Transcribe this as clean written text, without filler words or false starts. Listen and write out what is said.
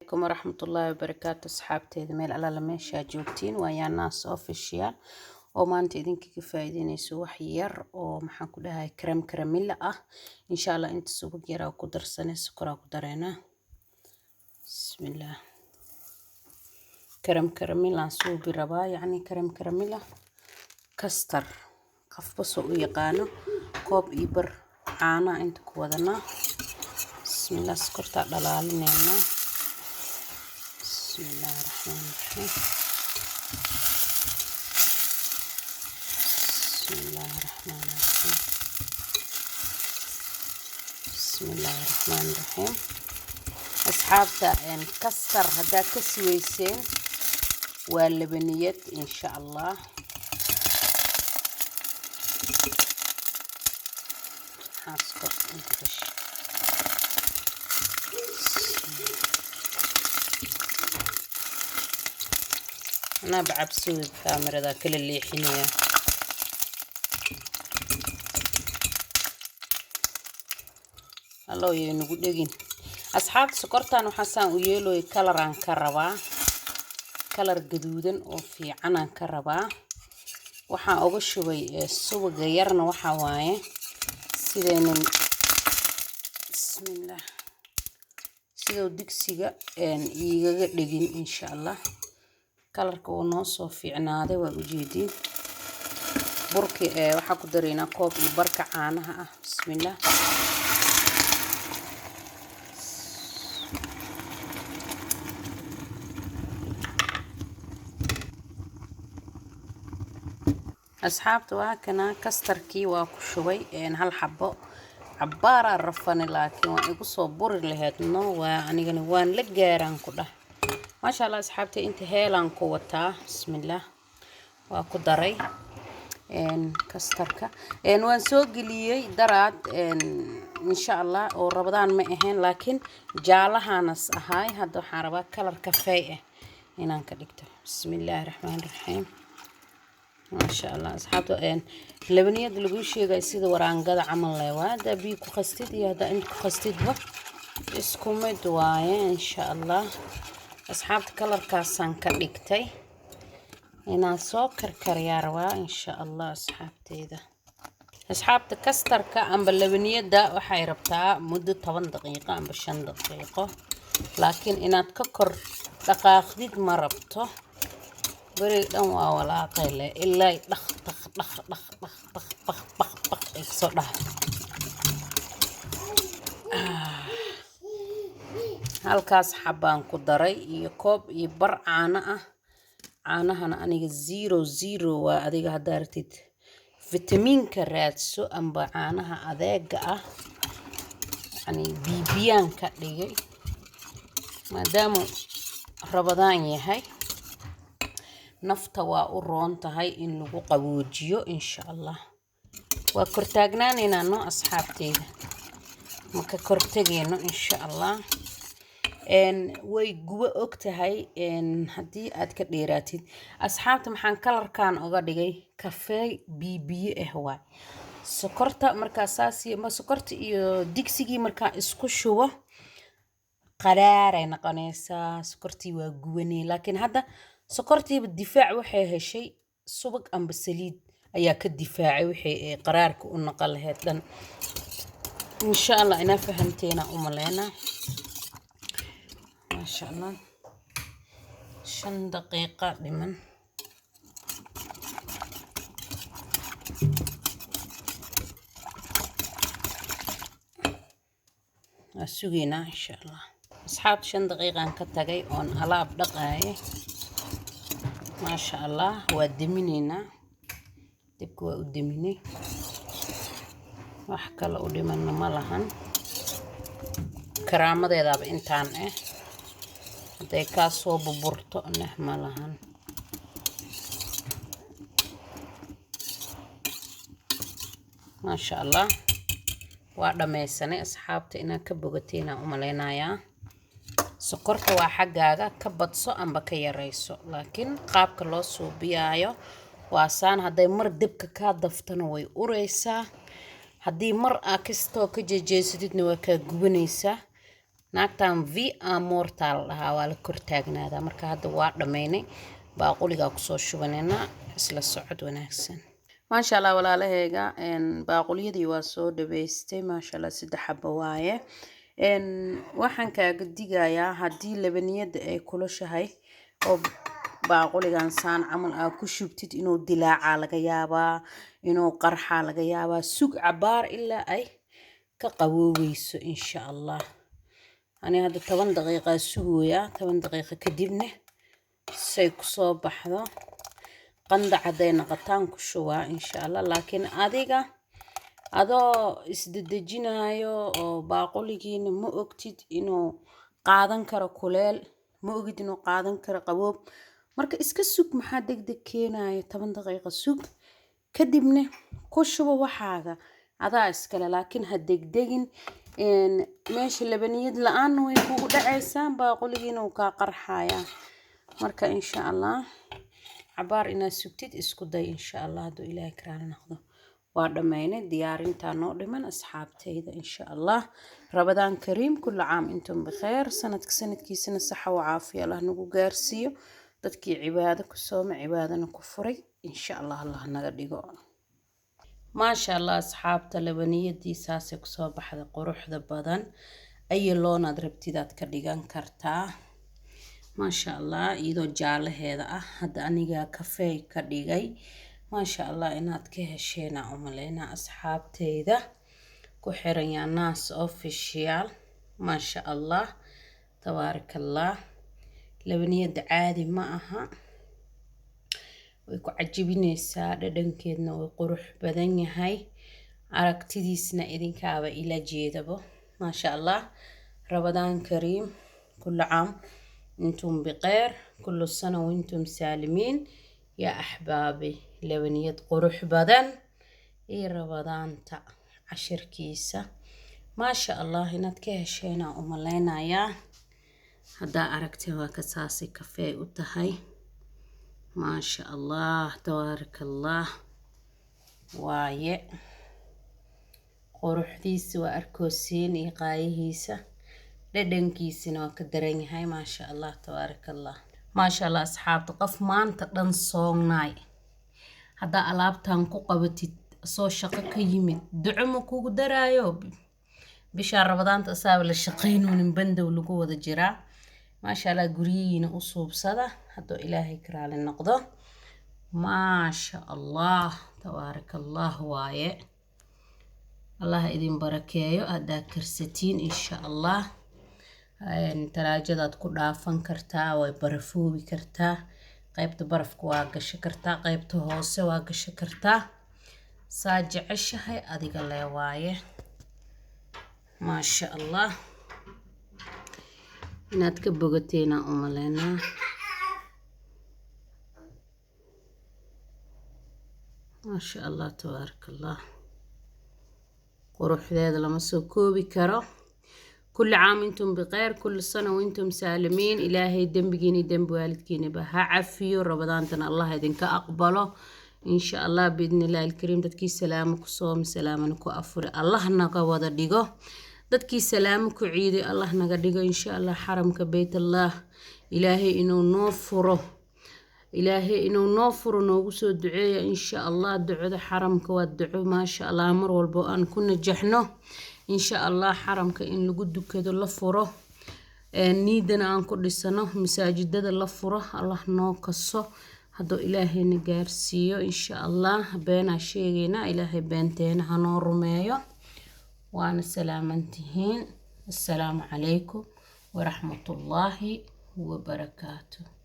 عليكم ورحمة الله وبركاته أصحابتي ميل على لما شاجوتين ويا ناس أوفيشيال وما أنت إذنك كفايدين يسوي حير ومحن كلها كرم كرميلا إن شاء الله أنت سوق جرا وقدر سنة سكر وقدرنا بسم الله كرم كرميلا نسوي بربا يعني كرم كرميلا كستر قف بسوق يقانو كوب إبر عانا أنت كودنا بسم الله سكر تعدلالنا بسم الله الرحمن الرحيم بسم الله الرحمن الرحيم بسم الله الرحمن الرحيم أصحابتا إن كسر هدا كسويسين واللبنيات إن شاء الله هاسكر انت كش أنا بعبسوي الكاميرا ذا كل اللي حنية الله ينقول دقين أصحاب سكرتان وحسان ويلو كلران كربا كلر جدودن وفي عنا كربا وحا أغشوي السوق غيرنا وحا واي سيدين بسم الله سيدو دكسيغا إيغا دقين إن شاء الله كلرك ونص في عناده ووجيدين بركي waxaa ku dareena koob iyo barka caanaha ah bismillaah asxaabta waa kana kastarkii waa ku shubay hal xabo cabaara rafan laakiin waa igu soo buri lahayd no waa anigana waan la gaaraan ku dhah ما شاء الله أصحابتي أنت هيلان قوتها بسم الله وأكو دري كستركة وان سوق لي درات إن شاء الله ورمضان ما إهين لكن جالها نص هاي هذا حربات كلر كفاية هنا كدكتور بسم الله الرحمن الرحيم ما شاء الله أصحابتي لبنية دلوقتي شيء يصير وران قد عمل لوا ده بيكو خستيد يا ده أنت خستيد بق اسكم دواية إن شاء الله أصحابتي كلر كاسان كدكتي هنا سكر كرياروا إن شاء الله أصحابتي ده أصحابتي كستر كأم باللبنية ده وحيربتها مدة 8 دقيقة أم 5 دقيقة لكن إن تككر دقائق ما ربطه بريد أنواع ولا قلة إلا دخ دخ دخ دخ دخ دخ دخ دخ دخ يكسر halkaas xabaan ku daray iyo koob iyo bar caano ah caanahana aniga 00 waa adiga hadaartid fitamiinka raadso amba caanaha adeega ah yani biibiyaan ka dhigay maadaama rabadaan yahay nafta waa u roon tahay in lagu qaboojiyo insha Allah waa kortaagnaanina no asxaabteeda marka kortageyno insha Allah way guba ogtahay hadii aad ka dheeraatid asxaabta maxaan kalarkan uga dhigay kafee bibiye waay sokorta marka saasi ma sokorta iyo digsigii marka isku shubo qaraare noqonaysa sokortii waa gubanay laakiin hadda sokortii difaac waxay heshay subag amba saliid ayaa ka difaacay waxay qaraarka u noqon lahayd dan insha Allah ina fahamteena umaleena ما شاء الله 5 دقيقة لمن السوينا إن شاء الله أصحاب 5 دقيقة كتجي أون ألعب دقايق ما شاء الله ودمنينا تبقوا قدمني وحكى له قدمنا ملهن كرامة ده بإنتان هذا كاسو ببرتو نحملهن ما شاء الله وعدا ميساني أصحابتي إنا كبوغتينا أمالينايا سكرت وحقاقا كبتسو أم بكي ريسو لكن قابك الله صوبيايو واسان هذا مر دبك كادفتنا وي أوريسا هذه مر أكستو كجيجيسدنا وكا قبنيسا naagtan v amortal dhahaa waa la kor taagnaadaa marka hadda waa dhammaynay baaquligaa kusoo shubanayna isla socod wanaagsan maasha Allah walaalahayga baaquliyadii waa soo dhabeystay maasha Allah 3 xabo waaye waxaan kaaga digayaa haddii labaniyada ay kulushahay oo baaquligan saan camal aa ku shubtid inuu dilaaca laga yaabaa inuu qarxa laga yaabaa sug cabaar ilaa ay ka qabooweyso insha Allah ani hadda 10 daqiiqo sugooyaa 10 daqiiqo kadibna say ku soo baxdo qandac haday noqotaan ku shubaa insha Allah laakiin adiga adoo isdedejinayo oo baaquligiina ma ogtid inuu qaadan karo kuleel ma ogid inuu qaadan karo qaboob marka iska sug maxaa degdeg keenayo 10 daqiiqo sug kadibna ku shubo waxaaga adaa iskale laakiin ha degdegin meesha labaniyad la'aan way kugu dhacaysaa baaquligiina uu ka qarxayaa marka insha Allah cabaar inaad sugtid isku day insha Allah haduu Ilaahay karaana noqdo waa dhammaynay diyaarinta noo dhiman asxaabtayda insha Allah Ramadaan Kariim kullu caam intum bikhair sanadkiisana sax oo caafiyo Allah nagu gaarsiiyo dadkii cibaado ku sooma cibaadana ku furay insha Allah Allah naga dhigo maasha Allah asxaabta labaniyadii saasay ku soo baxda quruxda badan ay loonaad rabtidaad ka dhigan kartaa maasha Allah iyadoo jaalaheeda ah hadda aniga kafee ka dhigay maasha Allah inaad ka hesheena umaleena asxaabteyda ku xiran yaa naas official maasha Allah tabarakallah labaniyada caadi ma aha way ku cajibinaysaa dhadhankeedna way qurux badan yahay aragtidiisna idinkaaba ila jeedabo maasha Allah Ramadaan Kariim kullu caam انتم بخير كل سنة وانتم سالمين يا أحبابي لبنية قروح بدن اي رمضان تا 10 كيسة ما شاء الله هنا تكهشينا أمالينا يا هدا أركتي وكساسي كافيه وتهي ما شاء الله تبارك الله واي قروح ديس وأركوسين إيقايهيسة dhadhankiisina waa ka daran yahay maasha Allah tabarakallah maasha Allah asxaabta qof maanta dhan soognay hada alaabtan ku qabatid soo shaqo ka yimid duco ma kugu daraayo bisha Ramadaanta asaab la shaqeynoonin bandow lagu wada jiraa maasha Allah guriyiina u suubsada hadoo Ilaahay karaale noqdo maasha Allah tabarakallah waaye Allah idin barakeeyo hada karsatiin insha Allah talaajadaad ku dhaafan kartaa way barafoobi kartaa qaybta barafka waa gasho kartaa qaybta hoose waa gasho kartaa saa jeceshahay adiga leewaaye maasha Allah inaad ka bogateena umaleena maasha Allah tabarakallah quruxdeeda lama soo koobi karo كل عام انتم بخير كل سنة وانتم سالمين إلهي دنبجيني دنب والدكيني بها عفيو رمضان تنا الله يدنك أقبله إن شاء الله بإذن الله الكريم دتكي سلامك صوم سلامك وأفر الله نقا ودا ديغو دتكي سلامك عيدي الله نقا ديغو إن شاء الله حرمك بيت الله إلهي إنو نوفره إلهي إنو نوفر نوغسو دعية إن شاء الله دعو حرمك والدعو ما شاء الله أمر والبؤان كنا جحنو إن شاء الله حرمك إن لقدو كده لفره نيدنا أن كل سنة مساجد ده لفره الله نوكسو هذا إلهي نجارسيو إن شاء الله بين عشينا إلهي بنتين هنور رميو وأنا سلامتهين السلام عليكم ورحمة الله وبركاته.